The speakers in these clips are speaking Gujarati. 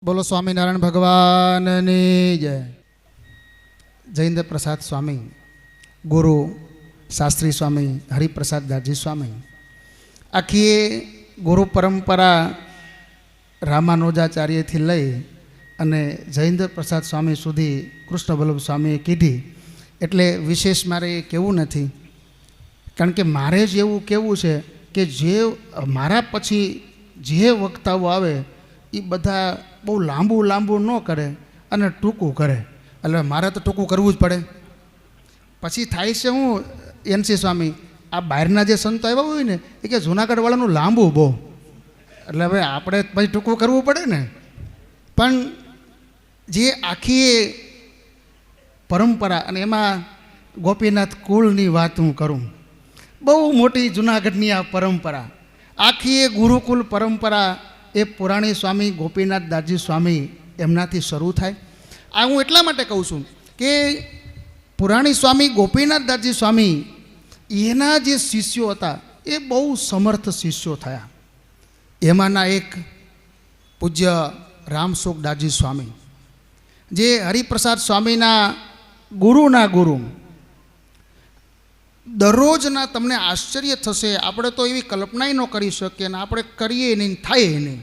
બોલો સ્વામિનારાયણ ભગવાનની જય. જયેન્દ્ર પ્રસાદ સ્વામી, ગુરુ શાસ્ત્રી સ્વામી હરિપ્રસાદ દાસજી સ્વામી, આખી ગુરુ પરંપરા રામાનુજાચાર્યથી લઈ અને જયેન્દ્ર પ્રસાદ સ્વામી સુધી કૃષ્ણ વલ્લભ સ્વામીએ કીધી. એટલે વિશેષ મારે કહેવું નથી, કારણ કે મારે જ એવું કહેવું છે કે જે મારા પછી જે વક્તાઓ આવે એ બધા બહુ લાંબુ ન કરે અને ટૂંકું કરે. એટલે મારે તો ટૂંકું કરવું જ પડે. પછી થાય છે હું એનસી સ્વામી, આ બહારના જે સંતો આવ્યા હોય ને એ કે જૂનાગઢવાળાનું લાંબુ બહુ, એટલે હવે આપણે પછી ટૂંકું કરવું પડે ને. પણ જે આખી પરંપરા, અને એમાં ગોપીનાથ કુળની વાત હું કરું, બહુ મોટી જૂનાગઢની આ પરંપરા, આખી એ ગુરુકુલ પરંપરા એ પુરાણી સ્વામી ગોપીનાથ દાસજી સ્વામી એમનાથી શરૂ થાય. આ હું એટલા માટે કહું છું કે પુરાણી સ્વામી ગોપીનાથ દાસજી સ્વામી એના જે શિષ્યો હતા એ બહુ સમર્થ શિષ્યો થયા. એમાંના એક પૂજ્ય રામસુખ દાસજી સ્વામી, જે હરિપ્રસાદ સ્વામીના ગુરુના ગુરુ. દરરોજના તમને આશ્ચર્ય થશે, આપણે તો એવી કલ્પનાય ન કરી શકીએ ને આપણે કરીએ નહીં, થાય નહીં.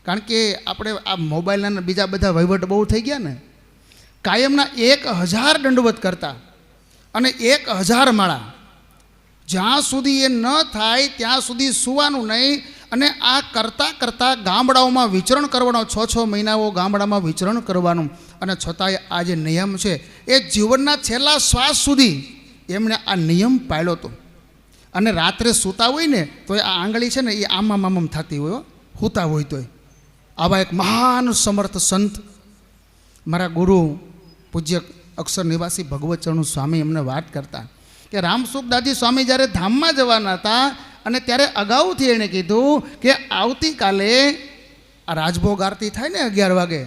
કારણ કે આપણે આ મોબાઈલના બીજા બધા વહીવટ બહુ થઈ ગયા ને. કાયમના 1000 દંડવત કરતા અને 1000 માળા, જ્યાં સુધી એ ન થાય ત્યાં સુધી સુવાનું નહીં. અને આ કરતાં ગામડાઓમાં વિચરણ કરવાનો, 6 મહિનાઓ ગામડામાં વિચરણ કરવાનું. અને છતાંય આ જે નિયમ છે એ જીવનના છેલ્લા શ્વાસ સુધી એમણે આ નિયમ પાળ્યો હતો. અને રાત્રે સૂતા હોય ને તો આ આંગળી છે ને એ આમ થતી હોય, સૂતા હોય તોય. આવા એક મહાન સમર્થ સંત મારા ગુરુ પૂજ્ય અક્ષર નિવાસી ભગવતચરણ સ્વામી એમને વાત કરતા કે રામસુખ દાસજી સ્વામી જ્યારે ધામમાં જવાના હતા અને ત્યારે અગાઉથી એણે કીધું કે આવતીકાલે આ રાજભોગ આરતી થાય ને 11 વાગે,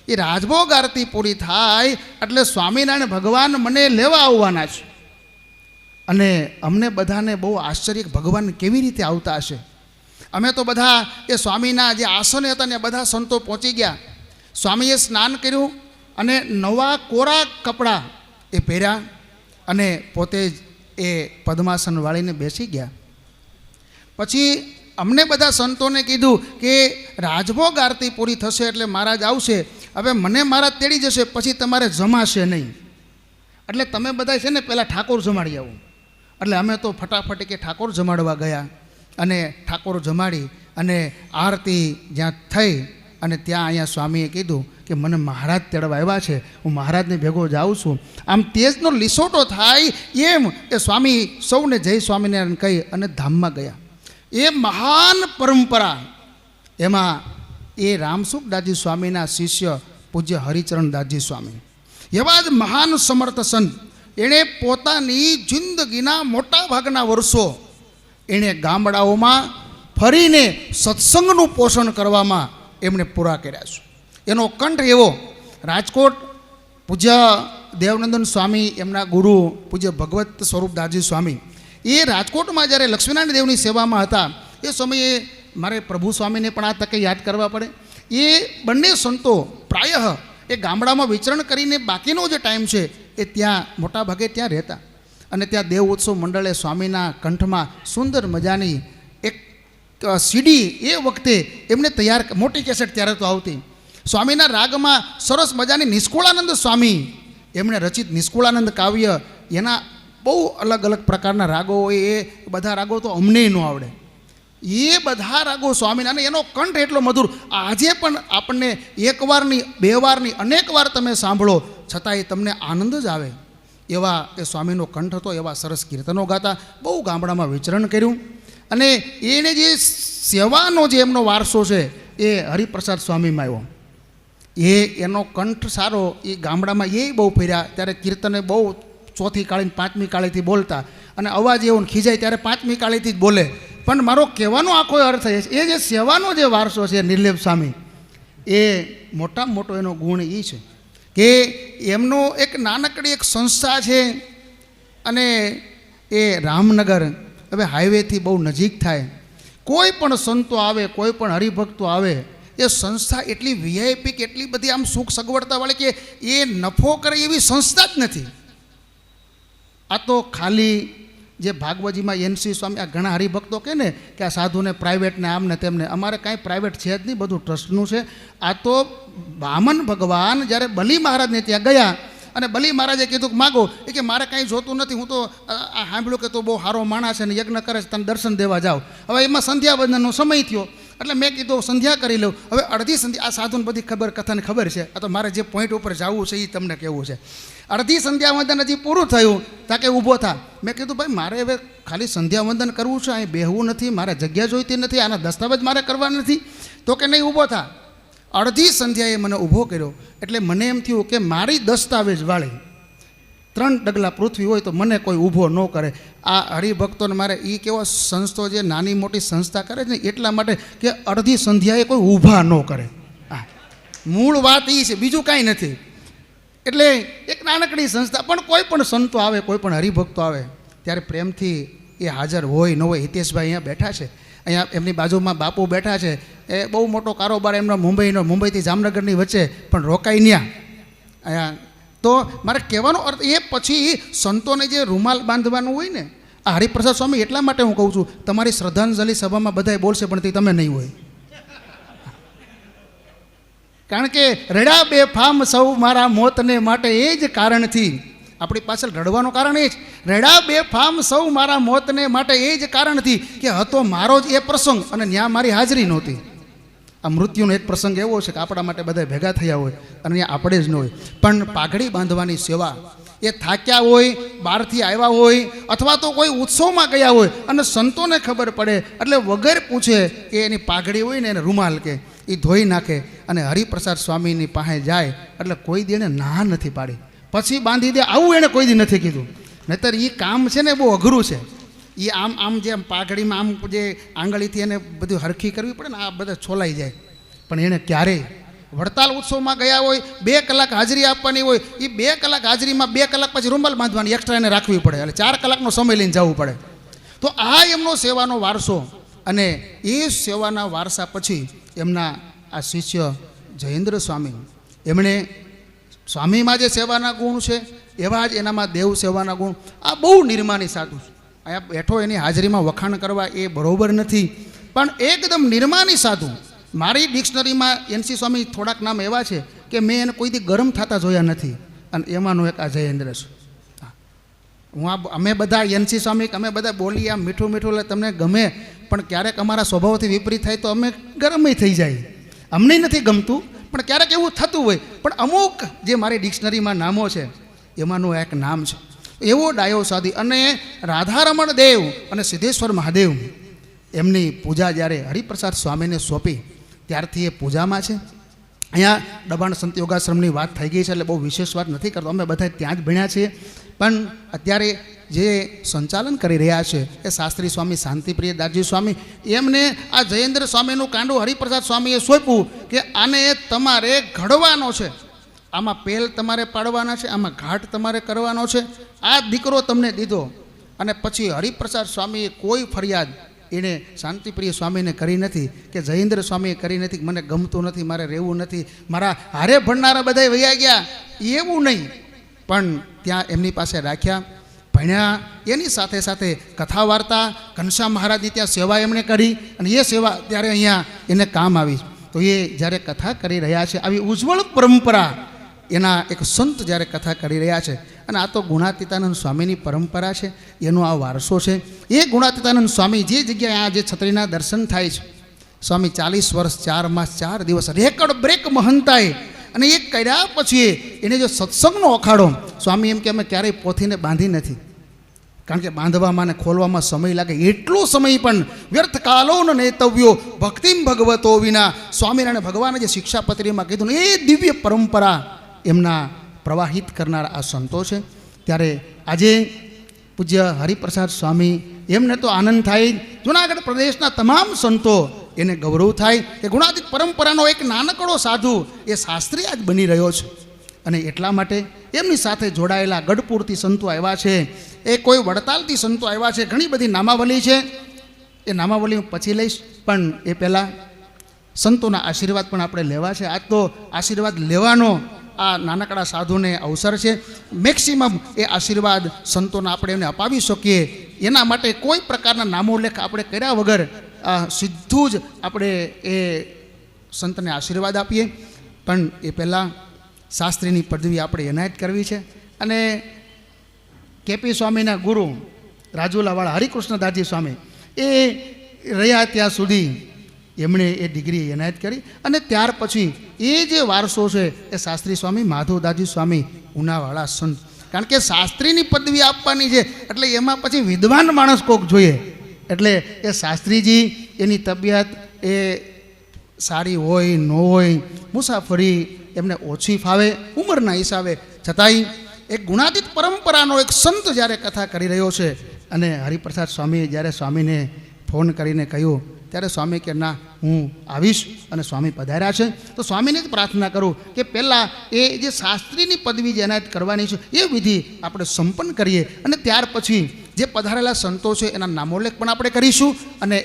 એ રાજભોગ આરતી પૂરી થાય એટલે સ્વામિનારાયણ ભગવાન મને લેવા આવવાના છે. અને અમને બધાને બહુ આશ્ચર્ય, ભગવાન કેવી રીતે આવતા હશે. અમે તો બધા એ સ્વામીના જે આસને હતા ને બધા સંતો પહોંચી ગયા. સ્વામીએ સ્નાન કર્યું અને નવા કોરા કપડાં એ પહેર્યા અને પોતે જ એ પદ્માસન વાળીને બેસી ગયા. પછી અમને બધા સંતોને કીધું કે રાજભોગ આરતી પૂરી થશે એટલે મહારાજ આવશે, હવે મને મહારાજ તેડી જશે, પછી તમારે જમાશે નહીં, એટલે તમે બધા છે ને પહેલાં ઠાકોર જમાડી આવો. એટલે અમે તો ફટાફટ કે ઠાકોર જમાડવા ગયા અને ઠાકોર જમાડી અને આરતી જ્યાં થઈ અને ત્યાં અહીંયા સ્વામીએ કીધું કે મને મહારાજ તેડવા આવ્યા છે, હું મહારાજને ભેગો જાઉં છું. આમ તેજનો લીસોટો થાય એમ એ સ્વામી સૌને જય સ્વામિનારાયણ કહી અને ધામમાં ગયા. એ મહાન પરંપરા, એમાં એ રામસુખ દાસજી સ્વામીના શિષ્ય પૂજ્ય હરિચરણ દાસજી સ્વામી એવા જ મહાન સમર્થ સંત, એણે પોતાની જિંદગીના મોટા ભાગના વર્ષો એણે ગામડાઓમાં ફરીને સત્સંગનું પોષણ કરવામાં એમણે પૂરા કર્યા છે. એનો કંઠ એવો, રાજકોટ પૂજ્ય દેવનંદન સ્વામી એમના ગુરુ પૂજ્ય ભગવત સ્વરૂપ દાસજી સ્વામી એ રાજકોટમાં જ્યારે લક્ષ્મીનારાયણ દેવની સેવામાં હતા એ સમયે મારે પ્રભુ સ્વામીને પણ આ તકે યાદ કરવા પડે. એ બંને સંતો પ્રાયઃ એ ગામડામાં વિચરણ કરીને બાકીનો જે ટાઈમ છે એ ત્યાં મોટા ભાગે ત્યાં રહેતા. અને ત્યાં દેવ ઉત્સવ મંડળે સ્વામીના કંઠમાં સુંદર મજાની એક સીડી એ વખતે એમને તૈયાર, મોટી કેસેટ ત્યારે તો આવતી, સ્વામીના રાગમાં સરસ મજાની નિષ્કુળાનંદ સ્વામી એમણે રચિત નિષ્કુળાનંદ કાવ્ય, એના બહુ અલગ અલગ પ્રકારના રાગો હોય. એ બધા રાગો તો અમને ન આવડે, એ બધા રાગો સ્વામીના, અને એનો કંઠ એટલો મધુર. આજે પણ આપણને એકવારની 2 વારની અનેક વાર તમે સાંભળો છતાંય તમને આનંદ જ આવે એવા એ સ્વામીનો કંઠ હતો. એવા સરસ કીર્તનો ગાતા, બહુ ગામડામાં વિચરણ કર્યું. અને એને જે સેવાનો જે એમનો વારસો છે એ હરિપ્રસાદ સ્વામીમાં આવ્યો. એનો કંઠ સારો, એ ગામડામાં એ બહુ ફર્યા. ત્યારે કીર્તને બહુ 4મી કાળીને 5મી કાળીથી બોલતા, અને અવાજ એવો ખીજાય ત્યારે 5મી કાળીથી જ બોલે. પણ મારો કહેવાનો આખો અર્થ એ જે સેવાનો જે વારસો છે નિર્લેપ સ્વામી, એ મોટામાં મોટો એનો ગુણ એ છે કે એમનો એક નાનકડી એક સંસ્થા છે. અને એ રામનગર હવે હાઈવેથી બહુ નજીક થાય. કોઈ પણ સંતો આવે, કોઈ પણ હરિભક્તો આવે, એ સંસ્થા એટલી વીઆઈપી કે એટલી બધી આમ સુખ સગવડતાવાળી કે એ નફો કરે એવી સંસ્થા જ નથી. આ તો ખાલી જે ભાગવતજીમાં એનસી સ્વામી, આ ઘણા હરિભક્તો કહે ને કે આ સાધુને પ્રાઇવેટને આમને તેમને, અમારે કાંઈ પ્રાઇવેટ છે જ નહીં, બધું ટ્રસ્ટનું છે. આ તો વામન ભગવાન જ્યારે બલિ મહારાજને ત્યાં ગયા અને બલિ મહારાજે કીધું કે માગો, એ કે મારે કાંઈ જોતું નથી, હું તો આ સાંભળ્યું કે તો બહુ સારો માણસ છે ને યજ્ઞ કરે છે, તને દર્શન દેવા જાઓ. હવે એમાં સંધ્યા વંદનનો સમય થયો એટલે મેં કીધું સંધ્યા કરી લઉં. હવે અડધી સંધ્યા, આ સાધુને બધી કથાને ખબર છે, આ તો મારે જે પોઈન્ટ ઉપર જવું છે એ તમને કહેવું છે. અડધી સંધ્યા વંદન હજી પૂરું થયું તાકે ઊભો થા. મેં કીધું ભાઈ મારે હવે ખાલી સંધ્યા વંદન કરવું છે, અહીં બેહવું નથી, મારે જગ્યા જોઈતી નથી, આના દસ્તાવેજ મારે કરવા નથી. તો કે નહીં ઊભો થા. અડધી સંધ્યાએ મને ઊભો કર્યો એટલે મને એમ થયું કે મારી દસ્તાવેજવાળી 3 ડગલા પૃથ્વી હોય તો મને કોઈ ઊભો ન કરે. આ હરિભક્તોને મારે એ કેવો સંસ્થો જે નાની મોટી સંસ્થા કરે છે ને એટલા માટે કે અડધી સંધ્યાએ કોઈ ઊભા ન કરે. હા, મૂળ વાત એ છે, બીજું કાંઈ નથી. એટલે એક નાનકડી સંસ્થા, પણ કોઈ પણ સંતો આવે, કોઈ પણ હરિભક્તો આવે ત્યારે પ્રેમથી એ હાજર હોય ન હોય. હિતેશભાઈ અહીંયા બેઠા છે, અહીંયા એમની બાજુમાં બાપુ બેઠા છે, એ બહુ મોટો કારોબાર એમનો મુંબઈથી જામનગરની વચ્ચે, પણ રોકાઈ ન્યા અહીંયા. તો મારે કહેવાનો અર્થ એ પછી સંતોને જે રૂમાલ બાંધવાનું હોય ને, આ હરિપ્રસાદ સ્વામી એટલા માટે હું કહું છું, તમારી શ્રદ્ધાંજલિ સભામાં બધાય બોલશે પણ તે તમે નહીં હોય. કારણ કે રડા બેફામ સૌ મારા મોતને માટે એ જ કારણથી, આપણી પાછળ રડવાનું કારણ એ જ, રડા બેફામ સૌ મારા મોતને માટે એ જ કારણથી કે હતો મારો જ એ પ્રસંગ અને ત્યાં મારી હાજરી નહોતી. આ મૃત્યુનો એક પ્રસંગ એવો છે કે આપણા માટે બધા ભેગા થયા હોય અને ત્યાં આપણે જ ન હોય. પણ પાઘડી બાંધવાની સેવા, એ થાક્યા હોય, બહારથી આવ્યા હોય, અથવા તો કોઈ ઉત્સવમાં ગયા હોય અને સંતોને ખબર પડે એટલે વગર પૂછે કે એની પાઘડી હોય ને એને રૂમાલ કે એ ધોઈ નાખે અને હરિપ્રસાદ સ્વામીની પાસે જાય એટલે કોઈ દી એને ના નથી પાડી, પછી બાંધી દે, આવું એણે કોઈ દી નથી કીધું. નહીંતર એ કામ છે ને બહુ અઘરું છે. એ આમ જે પાઘડીમાં આમ જે આંગળીથી એને બધું હરખી કરવી પડે ને, આ બધા છોલાઈ જાય. પણ એણે ક્યારેય વડતાલ ઉત્સવમાં ગયા હોય, 2 કલાક હાજરી આપવાની હોય, એ 2 કલાક હાજરીમાં 2 કલાક પછી રૂમાલ બાંધવાની એક્સ્ટ્રા એને રાખવી પડે, એટલે 4 કલાકનો સમય લઈને જવું પડે. તો આ એમનો સેવાનો વારસો, અને એ સેવાના વારસા પછી એમના આ શિષ્ય જયેન્દ્ર સ્વામી, એમણે સ્વામીમાં જે સેવાના ગુણ છે એવા જ એનામાં દેવ સેવાના ગુણ. આ બહુ નિર્માની સાધુ છે. અહીંયા બેઠો એની હાજરીમાં વખાણ કરવા એ બરોબર નથી, પણ એકદમ નિર્માની સાધુ. મારી ડિક્શનરીમાં એનસી સ્વામી થોડાક નામ એવા છે કે મેં એને કોઈ દી ગરમ થતા જોયા નથી, અને એમાંનું એક આ જયેન્દ્ર છે. અમે બધા એનસી સ્વામી, અમે બધા બોલી આમ મીઠું મીઠું એટલે તમને ગમે, પણ ક્યારેક અમારા સ્વભાવથી વિપરીત થાય તો અમે ગરમય થઈ જાય. અમને નથી ગમતું, પણ ક્યારેક એવું થતું હોય. પણ અમુક જે મારી ડિક્શનરીમાં નામો છે એમાંનું એક નામ છે એવો ડાયો સાધી. અને રાધારમણ દેવ અને સિદ્ધેશ્વર મહાદેવ, એમની પૂજા જ્યારે હરિપ્રસાદ સ્વામીને સોંપી ત્યારથી એ પૂજામાં છે. અહીંયા દબાણ સંત યોગાશ્રમની વાત થઈ ગઈ છે એટલે બહુ વિશેષ વાત નથી કરતો, અમે બધા ત્યાં જ ભણ્યા છીએ. પણ અત્યારે જે સંચાલન કરી રહ્યા છે એ શાસ્ત્રી સ્વામી શાંતિપ્રિય દાસજી સ્વામી, એમને આ જયેન્દ્ર સ્વામીનું કાંડું હરિપ્રસાદ સ્વામીએ સોંપ્યું કે આને તમારે ઘડવાનો છે, આમાં પેલ તમારે પાડવાના છે, આમાં ઘાટ તમારે કરવાનો છે. આ દીકરો તમને દીધો. અને પછી હરિપ્રસાદ સ્વામીએ કોઈ ફરિયાદ એણે શાંતિપ્રિય સ્વામીને કરી નથી કે જયેન્દ્ર સ્વામીએ કરી નથી, મને ગમતું નથી, મારે રહેવું નથી, મારા હારે ભણનારા બધાય વયા ગયા, એવું નહીં. પણ ત્યાં એમની પાસે રાખ્યા, ભણ્યા, એની સાથે સાથે કથા વાર્તા, ઘનશ્યામ મહારાજની ત્યાં સેવા એમણે કરી, અને એ સેવા ત્યારે અહીંયા એને કામ આવી. તો એ જ્યારે કથા કરી રહ્યા છે, આવી ઉજ્જવળ પરંપરા એના એક સંત જ્યારે કથા કરી રહ્યા છે, અને આ તો ગુણાતીતાનંદ સ્વામીની પરંપરા છે, એનો આ વારસો છે. એ ગુણાતીતાનંદ સ્વામી જે જગ્યાએ આ જે છત્રીના દર્શન થાય છે, સ્વામી 40 વર્ષ 4 માસ 4 દિવસ રેકર્ડ બ્રેક મહંતાએ, અને એ કર્યા પછી એને જો સત્સંગનો અખાડો, સ્વામી એમ કે અમે ક્યારેય પોથીને બાંધી નથી, કારણ કે બાંધવામાં અને ખોલવામાં સમય લાગે, એટલો સમય પણ વ્યર્થ કાલો ન નેતવ્યો ભક્તિમ ભગવતો વિના. સ્વામિનારાયણ ભગવાને જે શિક્ષાપત્રીમાં કીધું ને, એ દિવ્ય પરંપરા એમના પ્રવાહિત કરનાર આ સંતો છે. ત્યારે આજે પૂજ્ય હરિપ્રસાદ સ્વામી, એમને તો આનંદ થાય, જૂનાગઢ પ્રદેશના તમામ સંતો એને ગૌરવ થાય કે ગુણાતીત પરંપરાનો એક નાનકડો સાધુ એ શાસ્ત્રી આજ બની રહ્યો છે. અને એટલા માટે એમની સાથે જોડાયેલા ગઢપુરથી સંતો આવ્યા છે, એ કોઈ વડતાલથી સંતો આવ્યા છે. ઘણી બધી નામાવલી છે, એ નામાવલી હું પછી લઈશ. પણ એ પહેલાં સંતોના આશીર્વાદ પણ આપણે લેવા છે. આજ તો આશીર્વાદ લેવાનો આ નાનકડા સાધુને અવસર છે. મેક્સિમમ એ આશીર્વાદ સંતોના આપણે એમને અપાવી શકીએ એના માટે કોઈ પ્રકારના નામોલ્લેખ આપણે કર્યા વગર સીધું જ આપણે એ સંતને આશીર્વાદ આપીએ. પણ એ પહેલાં શાસ્ત્રીની પદવી આપણે એનાયત કરવી છે. અને કેપી સ્વામીના ગુરુ રાજુલાવાળા હરિકૃષ્ણદાસજી સ્વામી એ રહ્યા ત્યાં સુધી એમણે એ ડિગ્રી એનાયત કરી. અને ત્યાર પછી એ જે વારસો છે એ શાસ્ત્રી સ્વામી માધવદાસજી સ્વામી ઉનાવાળા સંત. કારણ કે શાસ્ત્રીની પદવી આપવાની છે એટલે એમાં પછી વિદ્વાન માણસ કોક જોઈએ. એટલે એ શાસ્ત્રીજી એની તબિયત એ સારી હોય ન હોય, મુસાફરી એમને ઓછી ફાવે ઉંમરના હિસાબે, છતાંય એક ગુણાતીત પરંપરાનો એક સંત જ્યારે કથા કરી રહ્યો છે અને હરિપ્રસાદ સ્વામીએ જ્યારે સ્વામીને ફોન કરીને કહ્યું ત્યારે સ્વામી કે ના હું આવીશ અને સ્વામી પધાર્યા છે. તો સ્વામીને જ પ્રાર્થના કરું કે પહેલાં એ જે શાસ્ત્રીની પદવી જે એનાયત કરવાની છે એ વિધિ આપણે સંપન્ન કરીએ અને ત્યાર પછી જે પધારેલા સંતો છે એના નામોલ્લેખ પણ આપણે કરીશું અને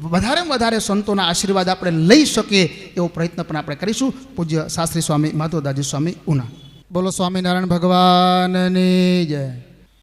વધારેમાં વધારે સંતોના આશીર્વાદ આપણે લઈ શકીએ એવો પ્રયત્ન પણ આપણે કરીશું. પૂજ્ય શાસ્ત્રી સ્વામી માધવદાસજી સ્વામી ઉના. બોલો સ્વામિનારાયણ ભગવાનની જય.